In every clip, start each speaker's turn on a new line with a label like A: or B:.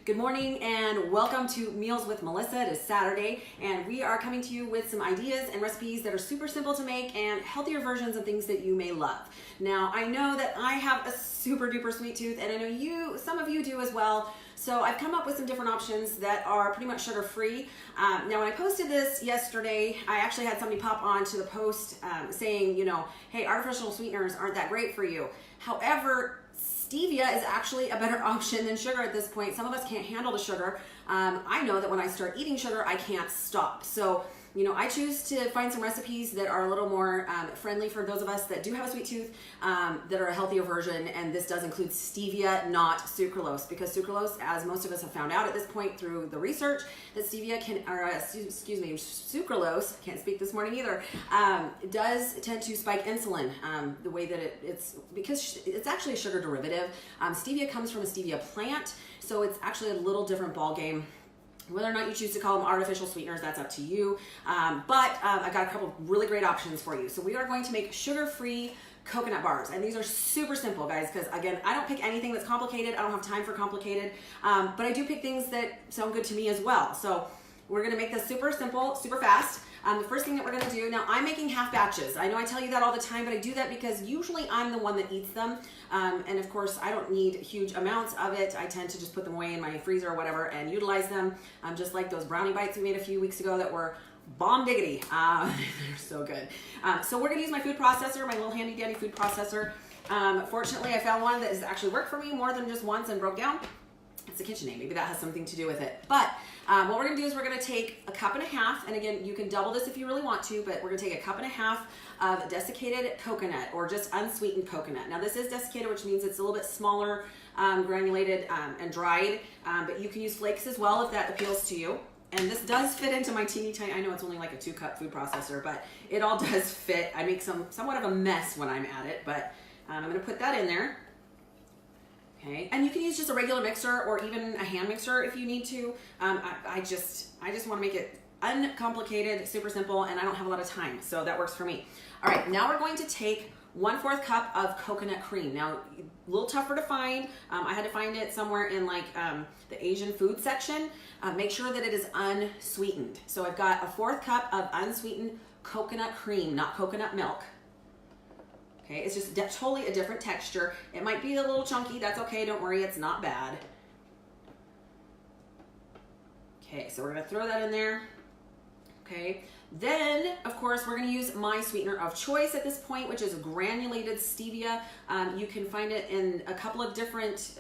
A: Good morning and welcome to Meals with Melissa. It is Saturday and we are coming to you with some ideas and recipes that are super simple to make and healthier versions of things that you may love. Now, I know that I have a super duper sweet tooth and I know some of you do as well. So I've come up with some different options that are pretty much sugar-free. Now, when I posted this yesterday, I actually had somebody pop on to the post saying, hey, artificial sweeteners aren't that great for you. However, stevia is actually a better option than sugar at this point. Some of us can't handle the sugar. I know that when I start eating sugar, I can't stop. So, I choose to find some recipes that are a little more friendly for those of us that do have a sweet tooth, that are a healthier version. And this does include stevia, not sucralose, because sucralose, as most of us have found out at this point through the research, that sucralose, can't speak this morning either, does tend to spike insulin, the way that it's because it's actually a sugar derivative. Stevia comes from a stevia plant, so it's actually a little different ball game. Whether or not you choose to call them artificial sweeteners, that's up to you. But I got a couple of really great options for you. So we are going to make sugar-free coconut bars. And these are super simple, guys, because again, I don't pick anything that's complicated. I don't have time for complicated. But I do pick things that sound good to me as well. So we're gonna make this super simple, super fast. The first thing that we're gonna do, now I'm making half batches. I know I tell you that all the time, but I do that because usually I'm the one that eats them. And of course, I don't need huge amounts of it. I tend to just put them away in my freezer or whatever and utilize them. Just like those brownie bites we made a few weeks ago that were bomb diggity. They're so good. So we're gonna use my food processor, my little handy dandy food processor. Fortunately, I found one that has actually worked for me more than just once and broke down. It's a KitchenAid, maybe that has something to do with it. But what we're gonna do is we're gonna take 1.5 cups, and again, you can double this if you really want to, but we're gonna take 1.5 cups of desiccated coconut or just unsweetened coconut. Now this is desiccated, which means it's a little bit smaller, granulated and dried, but you can use flakes as well if that appeals to you. And this does fit into my teeny tiny, I know it's only like a 2-cup food processor, but it all does fit. I make somewhat of a mess when I'm at it, but I'm gonna put that in there. Okay, and you can use just a regular mixer or even a hand mixer if you need to. I just want to make it uncomplicated, super simple, and I don't have a lot of time, so that works for me. All right, now we're going to take 1/4 cup of coconut cream. Now, a little tougher to find. I had to find it somewhere in like the Asian food section. Make sure that it is unsweetened. So I've got 1/4 cup of unsweetened coconut cream, not coconut milk. Okay, it's just totally a different texture. It might be a little chunky, that's okay, don't worry, it's not bad. Okay, so we're gonna throw that in there. Okay, then of course we're gonna use my sweetener of choice at this point, which is granulated stevia. You can find it in a couple of different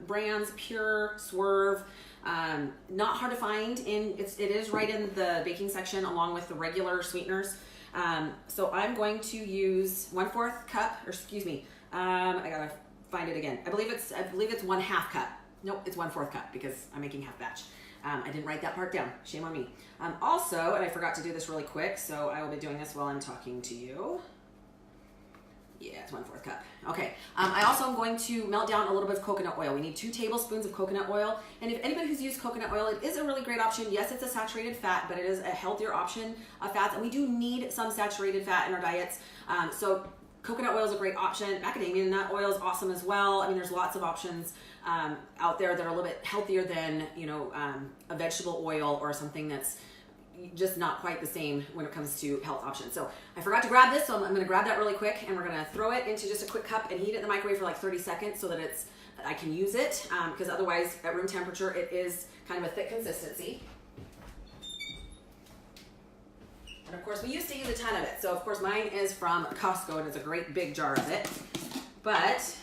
A: brands, Pure, Swerve. Not hard to find. It is right in the baking section along with the regular sweeteners. So I'm going to use 1/4 cup, or excuse me, I gotta find it again. I believe it's 1/2 cup. Nope, it's 1/4 cup because I'm making half batch. I didn't write that part down. Shame on me. Also, and I forgot to do this really quick, so I will be doing this while I'm talking to you. Yeah, it's 1/4 cup. Okay. I also am going to melt down a little bit of coconut oil. We need 2 tablespoons of coconut oil. And if anybody who's used coconut oil, it is a really great option. Yes, it's a saturated fat, but it is a healthier option of fats. And we do need some saturated fat in our diets. So coconut oil is a great option. Macadamia nut oil is awesome as well. I mean, there's lots of options out there that are a little bit healthier than, a vegetable oil or something that's just not quite the same when it comes to health options. So I forgot to grab this, so I'm going to grab that really quick, and we're going to throw it into just a quick cup and heat it in the microwave for like 30 seconds so that I can use it, because otherwise at room temperature it is kind of a thick consistency. And of course we used to use a ton of it, so of course mine is from Costco and it's a great big jar of it, but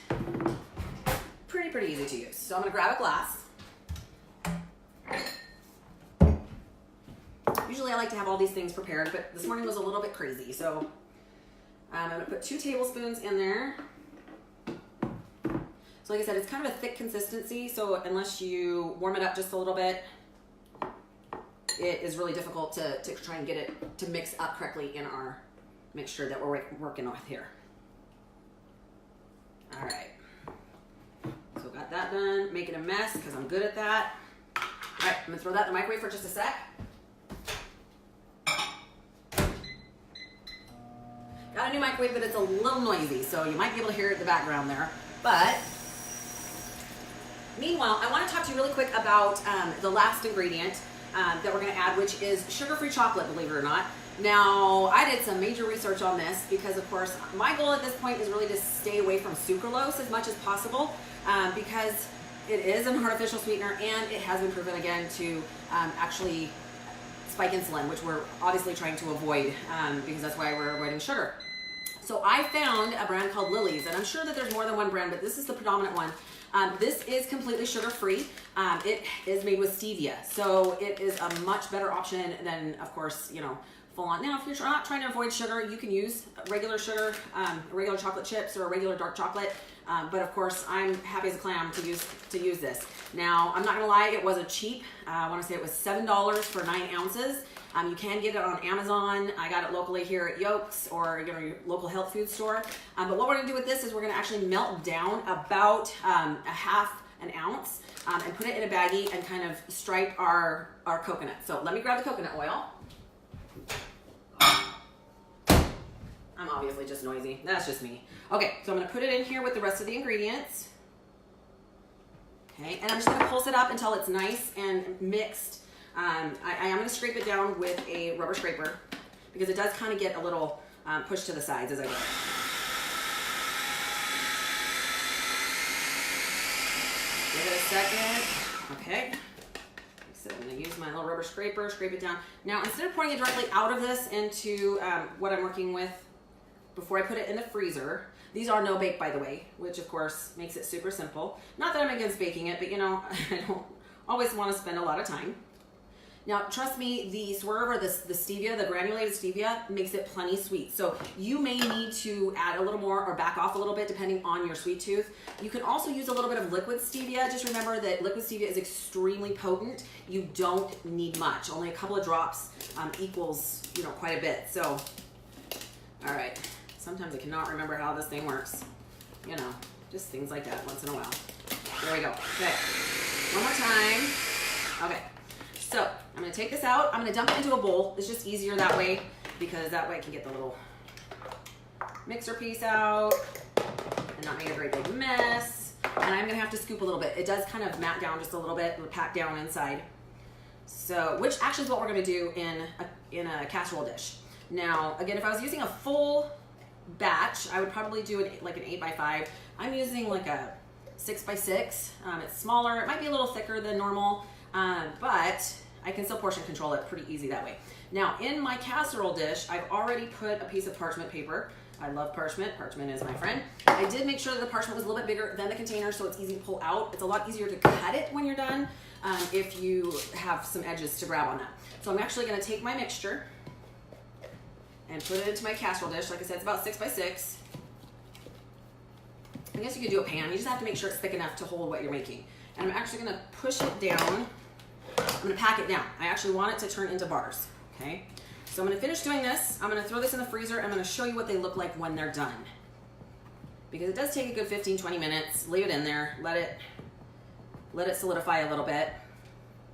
A: pretty easy to use. So I'm going to grab a glass. Usually I like to have all these things prepared, but this morning was a little bit crazy. So I'm gonna put 2 tablespoons in there. So like I said, it's kind of a thick consistency, so unless you warm it up just a little bit, it is really difficult to try and get it to mix up correctly in our mixture that we're working with here. All right, so got that done, making a mess because I'm good at that. All right, I'm gonna throw that in the microwave for just a sec. Got a new microwave, but it's a little noisy, so you might be able to hear it in the background there. But Meanwhile, I want to talk to you really quick about the last ingredient that we're going to add, which is sugar-free chocolate, believe it or not. Now, I did some major research on this because, of course, my goal at this point is really to stay away from sucralose as much as possible because it is an artificial sweetener and it has been proven again to actually spike insulin, which we're obviously trying to avoid because that's why we're avoiding sugar. So I found a brand called Lily's, and I'm sure that there's more than one brand, but this is the predominant one. This is completely sugar-free. It is made with stevia, so it is a much better option than, of course, you know, full on. Now, if you're not trying to avoid sugar, you can use regular sugar, regular chocolate chips, or a regular dark chocolate. But of course, I'm happy as a clam to use this. Now, I'm not gonna lie, it wasn't cheap. I want to say it was $7 for 9 ounces. You can get it on Amazon. I got it locally here at Yolks or your local health food store. But what we're gonna do with this is we're gonna actually melt down about a half an ounce and put it in a baggie and kind of stripe our coconut. So let me grab the coconut oil. I'm obviously just noisy. That's just me. Okay, so I'm gonna put it in here with the rest of the ingredients. Okay, and I'm just gonna pulse it up until it's nice and mixed. I am gonna scrape it down with a rubber scraper because it does kind of get a little pushed to the sides as I go. Give it a second. Okay. So I'm gonna use my little rubber scraper, scrape it down. Now, instead of pouring it directly out of this into what I'm working with before I put it in the freezer, these are no bake, by the way, which of course makes it super simple. Not that I'm against baking it, but you know, I don't always want to spend a lot of time. Now, trust me, the swerve or the stevia, the granulated stevia, makes it plenty sweet. So you may need to add a little more or back off a little bit depending on your sweet tooth. You can also use a little bit of liquid stevia. Just remember that liquid stevia is extremely potent. You don't need much. Only a couple of drops equals, you know, quite a bit. So, all right. Sometimes I cannot remember how this thing works. You know, just things like that once in a while. There we go. Okay. One more time. Okay. So I'm going to take this out. I'm going to dump it into a bowl. It's just easier that way because that way I can get the little mixer piece out and not make a great big mess. And I'm going to have to scoop a little bit. It does kind of mat down just a little bit, pack down inside. So, which actually is what we're going to do in a casserole dish. Now, again, if I was using a full batch, I would probably do it like an 8x5. I'm using like a 6x6. It's smaller. It might be a little thicker than normal. But I can still portion control it pretty easy that way. Now, in my casserole dish, I've already put a piece of parchment paper. I love parchment. Parchment is my friend. I did make sure that the parchment was a little bit bigger than the container so it's easy to pull out. It's a lot easier to cut it when you're done if you have some edges to grab on that. So I'm actually going to take my mixture and put it into my casserole dish. Like I said, it's about 6x6. I guess you could do a pan. You just have to make sure it's thick enough to hold what you're making. And I'm actually going to push it down. I'm going to pack it down. I actually want it to turn into bars, okay? So I'm going to finish doing this. I'm going to throw this in the freezer. I'm going to show you what they look like when they're done. Because it does take a good 15-20 minutes. Leave it in there. Let it solidify a little bit,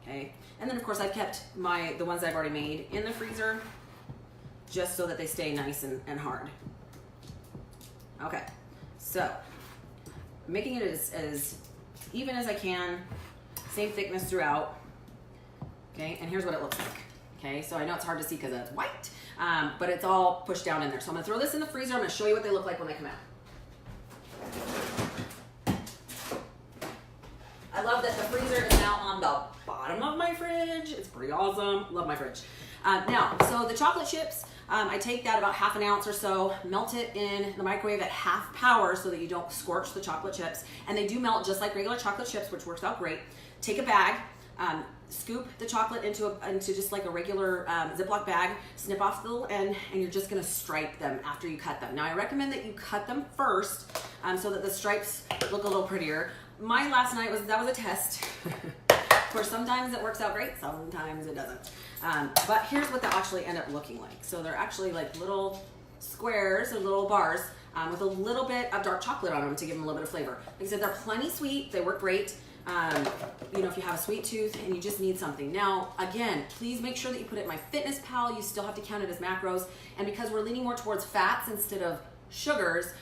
A: okay? And then, of course, I've kept the ones I've already made in the freezer just so that they stay nice and hard. Okay, so making it as even as I can, same thickness throughout. Okay, and here's what it looks like. Okay, so I know it's hard to see because it's white, but it's all pushed down in there. So I'm gonna throw this in the freezer. I'm gonna show you what they look like when they come out. I love that the freezer is now on the bottom of my fridge. It's pretty awesome. Love my fridge. Now, so the chocolate chips, I take that about half an ounce or so, melt it in the microwave at half power so that you don't scorch the chocolate chips. And they do melt just like regular chocolate chips, which works out great. Take a bag, scoop the chocolate into just like a regular Ziploc bag, snip off the little end, and you're just gonna stripe them after you cut them. Now I recommend that you cut them first so that the stripes look a little prettier. Mine last night that was a test. Of course, sometimes it works out great, sometimes it doesn't. But here's what they actually end up looking like. So they're actually like little squares or little bars with a little bit of dark chocolate on them to give them a little bit of flavor. Like I said, they're plenty sweet. They work great. You know, if you have a sweet tooth and you just need something. Now, again, please make sure that you put it in MyFitnessPal. You still have to count it as macros. And because we're leaning more towards fats instead of sugars,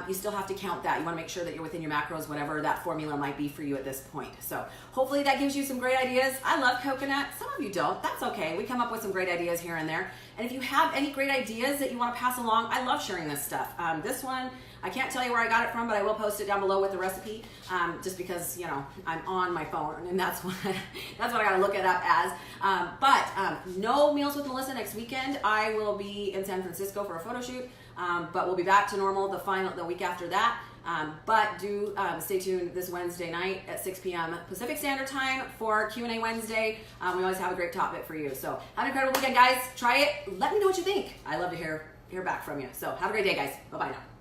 A: you still have to count that. You want to make sure that you're within your macros, whatever that formula might be for you at this point. So hopefully that gives you some great ideas. I love coconut. Some of you don't. That's okay. We come up with some great ideas here and there. And if you have any great ideas that you want to pass along, I love sharing this stuff. This one, I can't tell you where I got it from, but I will post it down below with the recipe, just because, you know, I'm on my phone and that's what I got to look it up as. No Meals with Melissa next weekend. I will be in San Francisco for a photo shoot, but we'll be back to normal the week after that. But do stay tuned this Wednesday night at 6 p.m. Pacific Standard Time for Q&A Wednesday. We always have a great topic for you. So have an incredible weekend, guys. Try it. Let me know what you think. I love to hear back from you. So have a great day, guys. Bye-bye now.